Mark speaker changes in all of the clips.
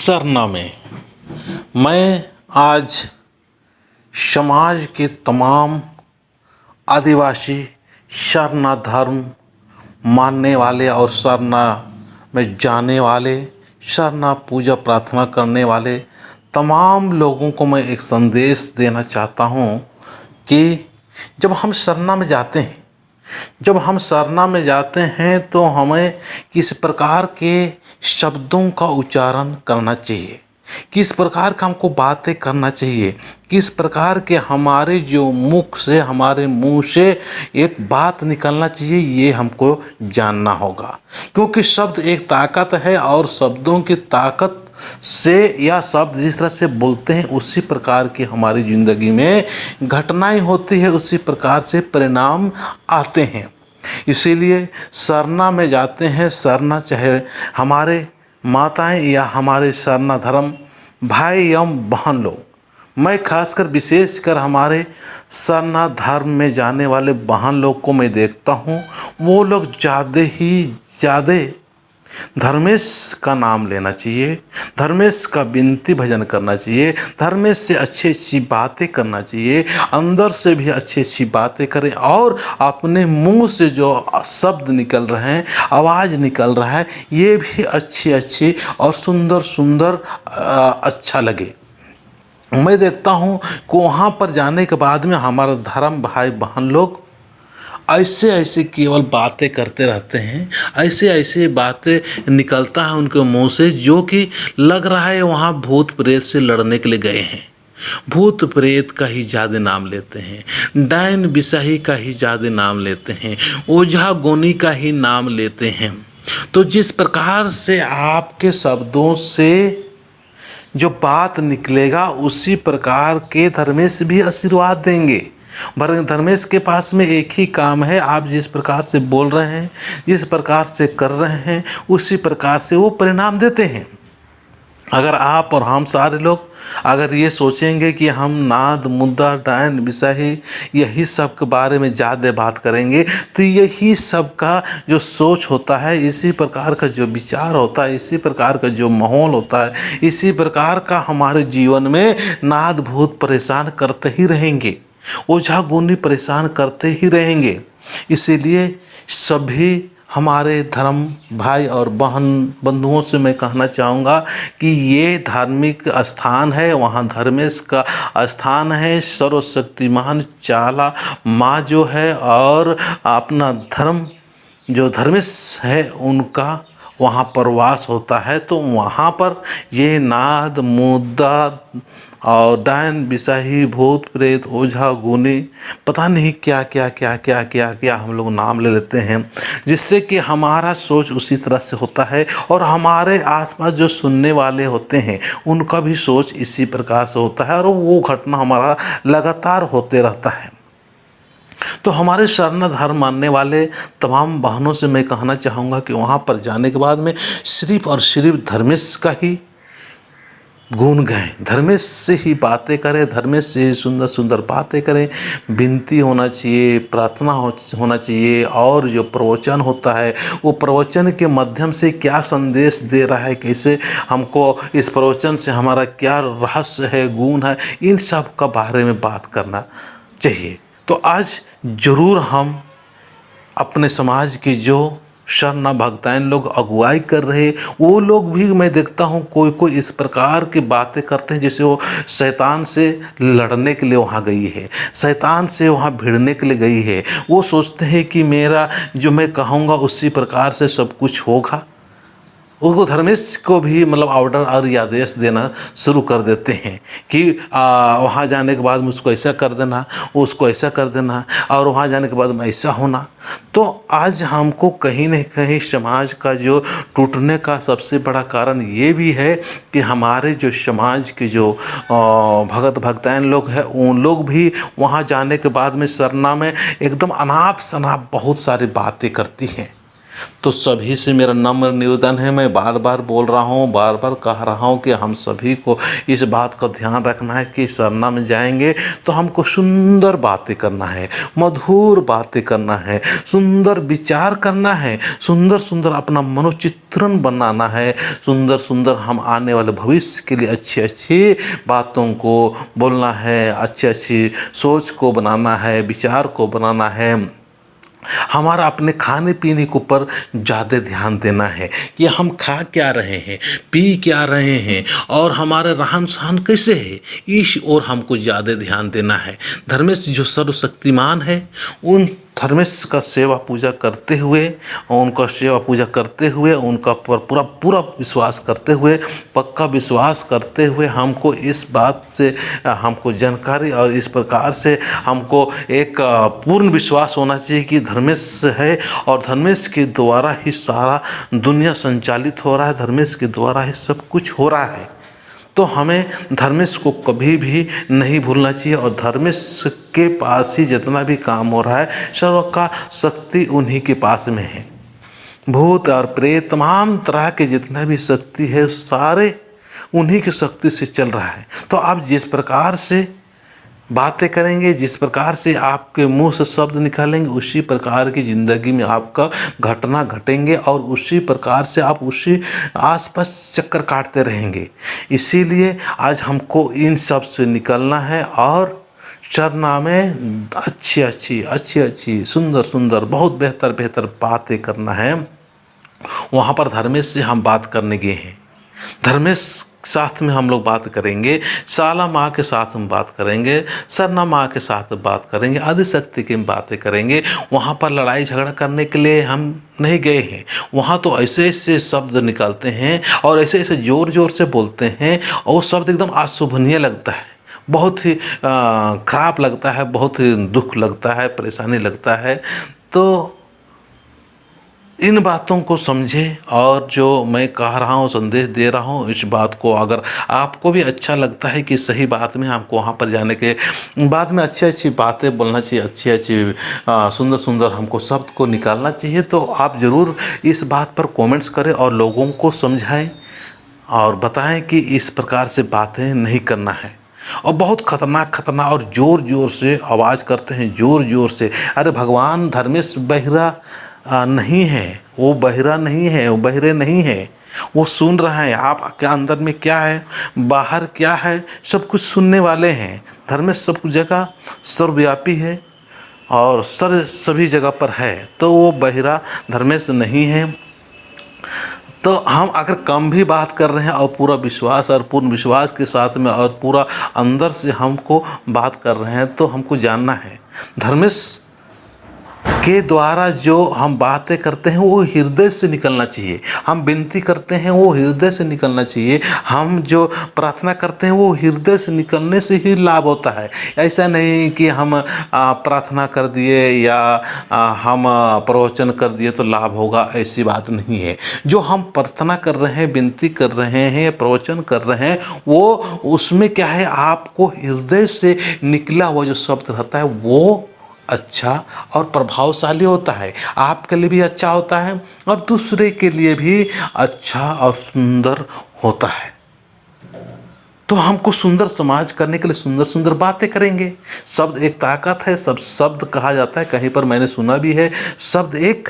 Speaker 1: सरना में मैं आज समाज के तमाम आदिवासी सरना धर्म मानने वाले और सरना में जाने वाले, सरना पूजा प्रार्थना करने वाले तमाम लोगों को मैं एक संदेश देना चाहता हूँ कि जब हम सरना में जाते हैं तो हमें किस प्रकार के शब्दों का उच्चारण करना चाहिए, किस प्रकार का हमको बातें करना चाहिए, किस प्रकार के हमारे जो मुख से, हमारे मुंह से एक बात निकलना चाहिए, ये हमको जानना होगा। क्योंकि शब्द एक ताकत है और शब्दों की ताकत से या शब्द जिस तरह से बोलते हैं उसी प्रकार की हमारी ज़िंदगी में घटनाएं होती है, उसी प्रकार से परिणाम आते हैं। इसीलिए सरना में जाते हैं, सरना चाहे हमारे माताएं या हमारे सरना धर्म भाई एवं बहन लोग, मैं खासकर विशेषकर हमारे सरना धर्म में जाने वाले बहन लोग को मैं देखता हूँ, वो लोग ज़्यादा धर्मेश का नाम लेना चाहिए, धर्मेश का विनती भजन करना चाहिए, धर्मेश से अच्छी अच्छी बातें करना चाहिए, अंदर से भी अच्छी अच्छी बातें करें और अपने मुंह से जो शब्द निकल रहे हैं, आवाज़ निकल रहा है, ये भी अच्छी और सुंदर अच्छा लगे। मैं देखता हूँ कि वहाँ पर जाने के बाद में हमारा धर्म भाई बहन लोग ऐसे केवल बातें करते रहते हैं, ऐसे बातें निकलता है उनके मुंह से जो कि लग रहा है वहाँ भूत प्रेत से लड़ने के लिए गए हैं। भूत प्रेत का ही ज़्यादा नाम लेते हैं, डायन बिसाही का ही ज़्यादा नाम लेते हैं, ओझा गोनी का ही नाम लेते हैं। तो जिस प्रकार से आपके शब्दों से जो बात निकलेगा उसी प्रकार के धर्मेश भी आशीर्वाद देंगे। धर्मेश के पास में एक ही काम है, आप जिस प्रकार से बोल रहे हैं, जिस प्रकार से कर रहे हैं, उसी प्रकार से वो परिणाम देते हैं। अगर आप और हम सारे लोग अगर ये सोचेंगे कि हम नाद मुद्दा डायन बिसाही यही सब के बारे में ज़्यादा बात करेंगे, तो यही सब का जो सोच होता है, इसी प्रकार का जो विचार होता है, इसी प्रकार का जो माहौल होता है, इसी प्रकार का हमारे जीवन में नाद भूत परेशान करते ही रहेंगे, ओझा गुनी परेशान करते ही रहेंगे। इसीलिए सभी हमारे धर्म भाई और बंधुओं से मैं कहना चाहूँगा कि ये धार्मिक स्थान है, वहाँ धर्मेश का स्थान है, सर्वशक्तिमान चाला माँ जो है और अपना धर्म जो धर्मेश है उनका वहाँ पर वास होता है। तो वहाँ पर ये नाद मुद्दा और डायन बिसाही भूत प्रेत ओझा गुनी पता नहीं क्या हम लोग नाम ले लेते हैं, जिससे कि हमारा सोच उसी तरह से होता है और हमारे आसपास जो सुनने वाले होते हैं उनका भी सोच इसी प्रकार से होता है और वो घटना हमारा लगातार होते रहता है। तो हमारे सरना धर्म मानने वाले तमाम बहनों से मैं कहना चाहूँगा कि वहाँ पर जाने के बाद में सिर्फ और सिर्फ धर्मेश का ही गुण गाएं, धर्मेश से ही बातें करें, धर्मेश से सुंदर बातें करें, विनती होना चाहिए, प्रार्थना होना चाहिए और जो प्रवचन होता है वो प्रवचन के माध्यम से क्या संदेश दे रहा है, कैसे हमको इस प्रवचन से हमारा क्या रहस्य है, गुण है, इन सब का बारे में बात करना चाहिए। तो आज ज़रूर हम अपने समाज की जो सरना भक्ताएं लोग अगुवाई कर रहे, वो लोग भी मैं देखता हूँ कोई इस प्रकार की बातें करते हैं जैसे वो शैतान से लड़ने के लिए वहाँ गई है, शैतान से वहाँ भिड़ने के लिए गई है। वो सोचते हैं कि मेरा जो मैं कहूँगा उसी प्रकार से सब कुछ होगा। उसको धर्मेश को भी मतलब ऑर्डर और आदेश देना शुरू कर देते हैं कि वहाँ जाने के बाद मुझको ऐसा कर देना, उसको ऐसा कर देना और वहाँ जाने के बाद में ऐसा होना। तो आज हमको कहीं न कहीं समाज का जो टूटने का सबसे बड़ा कारण ये भी है कि हमारे जो समाज के जो भगत भक्ताएं लोग हैं उन लोग भी वहाँ जाने के बाद में सरना में एकदम अनाप शनाप बहुत सारी बातें करती हैं। तो सभी से मेरा नम्र निवेदन है, मैं बार बार बोल रहा हूँ, बार बार कह रहा हूँ कि हम सभी को इस बात का ध्यान रखना है कि सरना में जाएंगे तो हमको सुंदर बातें करना है, मधुर बातें करना है, सुंदर विचार करना है, सुंदर सुंदर अपना मनोचित्रण बनाना है, सुंदर सुंदर हम आने वाले भविष्य के लिए अच्छी अच्छी बातों को बोलना है, अच्छी अच्छी सोच को बनाना है, विचार को बनाना है। हमारा अपने खाने पीने के ऊपर ज़्यादा ध्यान देना है कि हम खा क्या रहे हैं, पी क्या रहे हैं और हमारा रहन सहन कैसे है, इस ओर हमको ज़्यादा ध्यान देना है। धर्मेश जो सर्वशक्तिमान है, उन धर्मेश का सेवा पूजा करते हुए, उनका सेवा पूजा करते हुए, उनका पर पूरा पूरा विश्वास करते हुए, पक्का विश्वास करते हुए हमको इस बात से हमको जानकारी और इस प्रकार से हमको एक पूर्ण विश्वास होना चाहिए कि धर्मेश है और धर्मेश के द्वारा ही सारा दुनिया संचालित हो रहा है, धर्मेश के द्वारा ही सब कुछ हो रहा है। तो हमें धर्मेश को कभी भी नहीं भूलना चाहिए और धर्मेश के पास ही जितना भी काम हो रहा है, सर्व का शक्ति उन्हीं के पास में है। भूत और प्रेत तमाम तरह के जितना भी शक्ति है सारे उन्हीं की शक्ति से चल रहा है। तो आप जिस प्रकार से बातें करेंगे, जिस प्रकार से आपके मुंह से शब्द निकालेंगे, उसी प्रकार की ज़िंदगी में आपका घटना घटेंगे और उसी प्रकार से आप उसी आसपास चक्कर काटते रहेंगे। इसीलिए आज हमको इन सब से निकलना है और चरना में अच्छी अच्छी सुंदर सुंदर बहुत बेहतर बेहतर बातें करना है। वहाँ पर धर्मेश से हम बात करने गए हैं, धर्मेश साथ में हम लोग बात करेंगे, साला माँ के साथ हम बात करेंगे, सरना माँ के साथ बात करेंगे, आदिशक्ति की बातें करेंगे। वहाँ पर लड़ाई झगड़ा करने के लिए हम नहीं गए हैं। वहाँ तो ऐसे ऐसे शब्द निकालते हैं और ऐसे ऐसे ज़ोर ज़ोर से बोलते हैं और वो शब्द एकदम अशोभनीय लगता है, बहुत ही खराब लगता है, बहुत ही दुख लगता है, परेशानी लगता है। तो इन बातों को समझें और जो मैं कह रहा हूँ, संदेश दे रहा हूँ, इस बात को अगर आपको भी अच्छा लगता है कि सही बात में हमको वहाँ पर जाने के बाद में अच्छी अच्छी बातें बोलना चाहिए, अच्छी अच्छी सुंदर सुंदर हमको शब्द को निकालना चाहिए, तो आप ज़रूर इस बात पर कमेंट्स करें और लोगों को समझाएं और बताएं कि इस प्रकार से बातें नहीं करना है। और बहुत खतरनाक और ज़ोर ज़ोर से आवाज़ करते हैं, ज़ोर ज़ोर से। अरे भगवान धर्मेश बहिरा नहीं है, वो बहिरा नहीं है, वो बहिरे नहीं है, वो सुन रहा है। आप क्या अंदर में क्या है, बाहर क्या है, सब कुछ सुनने वाले हैं। धर्मेश सब जगह सर्वव्यापी है और सभी जगह पर है, तो वो बहिरा धर्मेश नहीं है। तो हम अगर कम भी बात कर रहे हैं और पूरा विश्वास और पूर्ण विश्वास के साथ में और पूरा अंदर से हमको बात कर रहे हैं, तो हमको जानना है धर्मेश के द्वारा जो हम बातें करते हैं वो हृदय से निकलना चाहिए। हम विनती करते हैं वो हृदय से निकलना चाहिए। हम जो प्रार्थना करते हैं वो हृदय से निकलने से ही लाभ होता है। ऐसा नहीं कि हम प्रार्थना कर दिए या हम प्रवचन कर दिए तो लाभ होगा, ऐसी बात नहीं है। जो हम प्रार्थना कर रहे हैं, विनती कर रहे हैं, प्रवचन कर रहे हैं, वो उसमें क्या है, आपको हृदय से निकला हुआ जो शब्द रहता है वो अच्छा और प्रभावशाली होता है, आपके लिए भी अच्छा होता है और दूसरे के लिए भी अच्छा और सुंदर होता है। तो हमको सुंदर समाज करने के लिए सुंदर सुंदर बातें करेंगे। शब्द एक ताकत है, सब शब्द कहा जाता है, कहीं पर मैंने सुना भी है, शब्द एक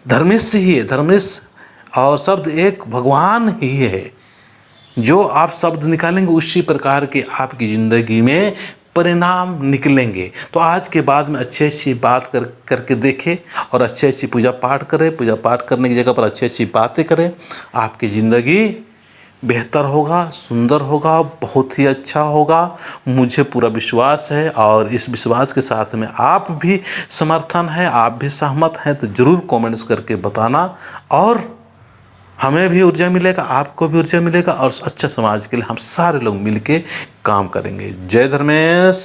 Speaker 1: धर्मेश से ही है, धर्मेश और शब्द एक भगवान ही है। जो आप शब्द निकालेंगे उसी प्रकार के आपकी ज़िंदगी में परिणाम निकलेंगे। तो आज के बाद में अच्छी अच्छी बात करके देखें और अच्छी अच्छी पूजा पाठ करें। पूजा पाठ करने की जगह पर अच्छी अच्छी बातें करें, आपकी ज़िंदगी बेहतर होगा, सुंदर होगा, बहुत ही अच्छा होगा, मुझे पूरा विश्वास है। और इस विश्वास के साथ में आप भी समर्थन है, आप भी सहमत हैं, तो ज़रूर कमेंट्स करके बताना और हमें भी ऊर्जा मिलेगा, आपको भी ऊर्जा मिलेगा और अच्छा समाज के लिए हम सारे लोग मिलके काम करेंगे। जय धर्मेश।